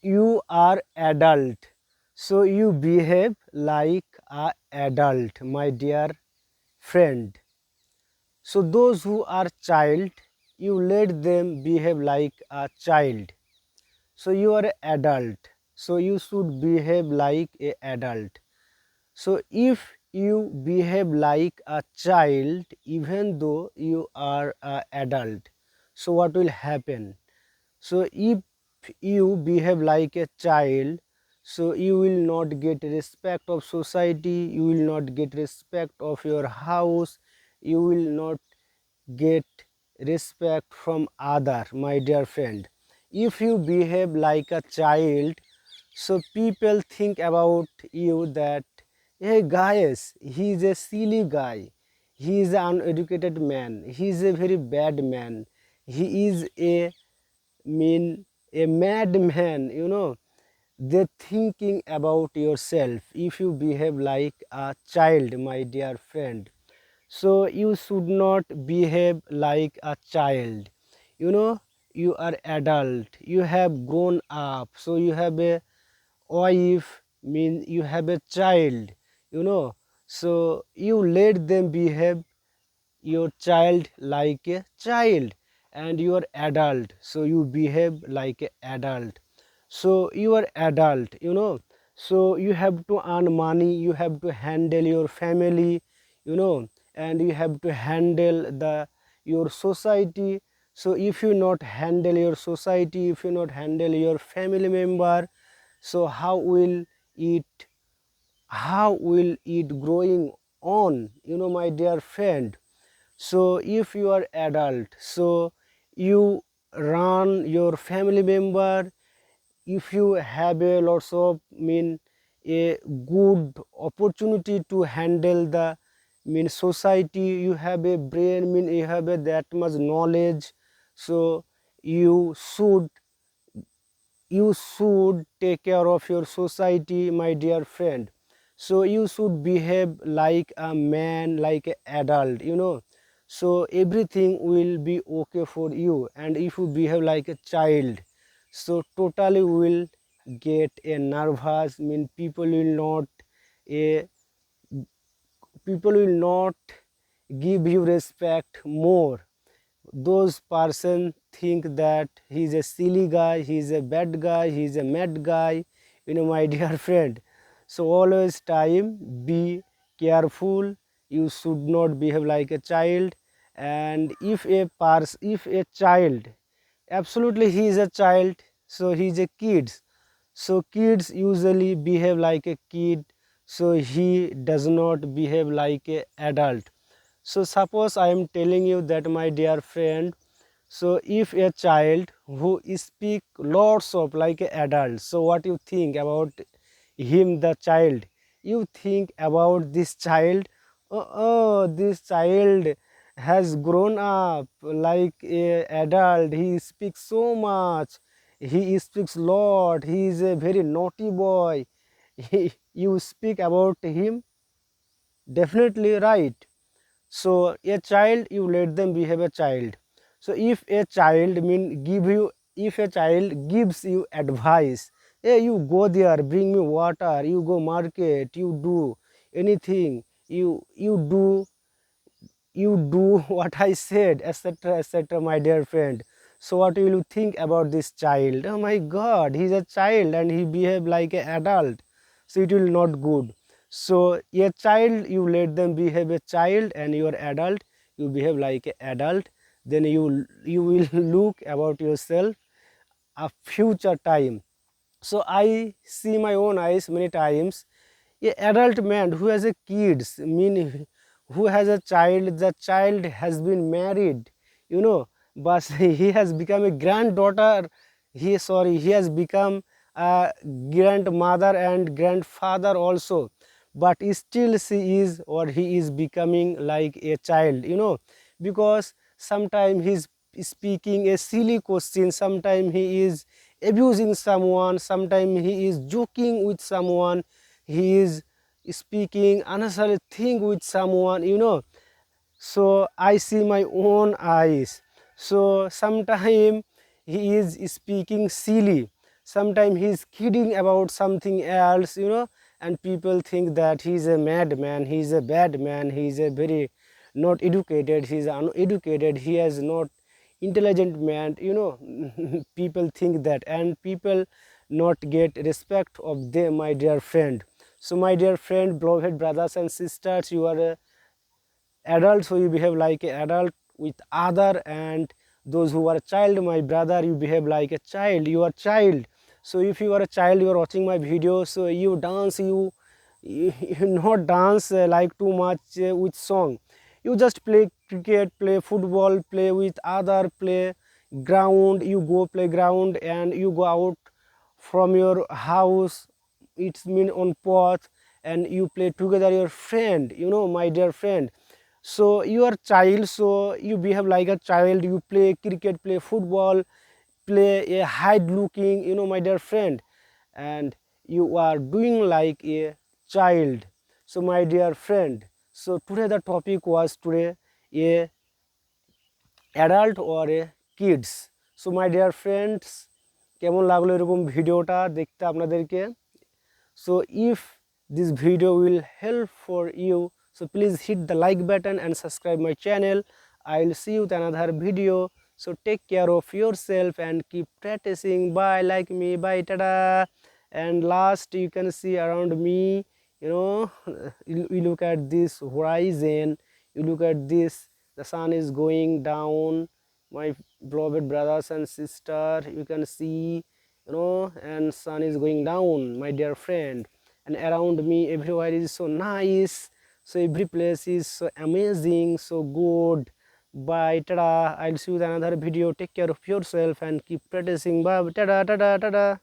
you are adult, so you behave like a adult, my dear friend. So those who are child, you let them behave like a child. So you are adult, so you should behave like a adult. So if you behave like a child even though you are a adult, so what will happen? So if you behave like a child, so you will not get respect of society, you will not get respect of your house, you will not get respect from other, my dear friend. If you behave like a child, so people think about you that, hey guys, he is a silly guy, he is an uneducated man, he is a very bad man, he is a mean a madman, they're thinking about yourself if you behave like a child, my dear friend. So you should not behave like a child. you know you are adult, you have grown up, so you have a wife, mean you have a child, you know so you let them behave your child like a child, and you are adult, so you behave like a adult. So you are adult, so you have to earn money, you have to handle your family, and you have to handle the your society. So if you not handle your society, if you not handle your family member, so how will it growing on, my dear friend. So if you are adult, so you run your family member, if you have a lots of a good opportunity to handle the society, you have a brain, you have a that much knowledge, so you should you should take care of your society, my dear friend. So you should behave like a man, like an adult, so everything will be okay for you. And if you behave like a child, so totally will get a nervous, people will not a people will not give you respect more. Those person think that he's a silly guy, he's a bad guy, he's a mad guy, my dear friend. So always time be careful, you should not behave like a child. And if a child, absolutely he is a child, so he is a kid, so kids usually behave like a kid, so he does not behave like a adult. So suppose I am telling you that, my dear friend, so if a child who speak lots of like an adult, so what you think about him, the child? You think about this child, this child has grown up like a adult, he speaks so much, he speaks lot, he is a very naughty boy. You speak about him, definitely right. So a child, you let them behave a child. So if a child if a child gives you advice, hey, you go there, bring me water, you go market, you do anything, you do what I said, etc., etc., my dear friend. So what will you think about this child? Oh my god, he's a child and he behave like an adult, so it will not good. So a child, you let them behave a child, and you are adult, you behave like an adult. Then you will look about yourself a future time. So I see my own eyes many times, a adult man who has a kids, who has a child, the child has been married, but he has become a granddaughter, he has become a grandmother and grandfather also, but still she is or he is becoming like a child, because sometimes he's speaking a silly question, sometimes he is abusing someone, sometimes he is joking with someone, he is speaking another thing with someone, so I see my own eyes. So sometime he is speaking silly, sometimes he's kidding about something else, and people think that he's a madman, he's a bad man, he's a very not educated, he's uneducated, he has not intelligent man, people think that, and people not get respect of them, my dear friend. So my dear friend, beloved brothers and sisters, you are a adult, so you behave like an adult with other, and those who are child, my brother, you behave like a child, you are child. So if you are a child, you are watching my video, so you dance, you not dance like too much with song, you just play cricket, play football, play with other, play ground, you go play ground, and you go out from your house, it's mean on path, and you play together your friend, my dear friend. So you are child, so you behave like a child, you play cricket, play football, play a hide looking, my dear friend, and you are doing like a child. So my dear friend, so today the topic was today a adult or a kids. So my dear friends, কেমন লাগলো এরকম ভিডিওটা দেখতে আপনাদেরকে? So if this video will help for you, so please hit the like button and subscribe my channel. I'll see you with another video. So take care of yourself and keep practicing. Bye, like me, bye, tada. And last, you can see around me, you look at this horizon, you look at this, the sun is going down, my beloved brothers and sisters, you can see, and sun is going down, my dear friend, and around me everywhere is so nice, so every place is so amazing, so good. Bye, tada. I'll see you with another video. Take care of yourself and keep practicing. Bye, tada, tada, tada.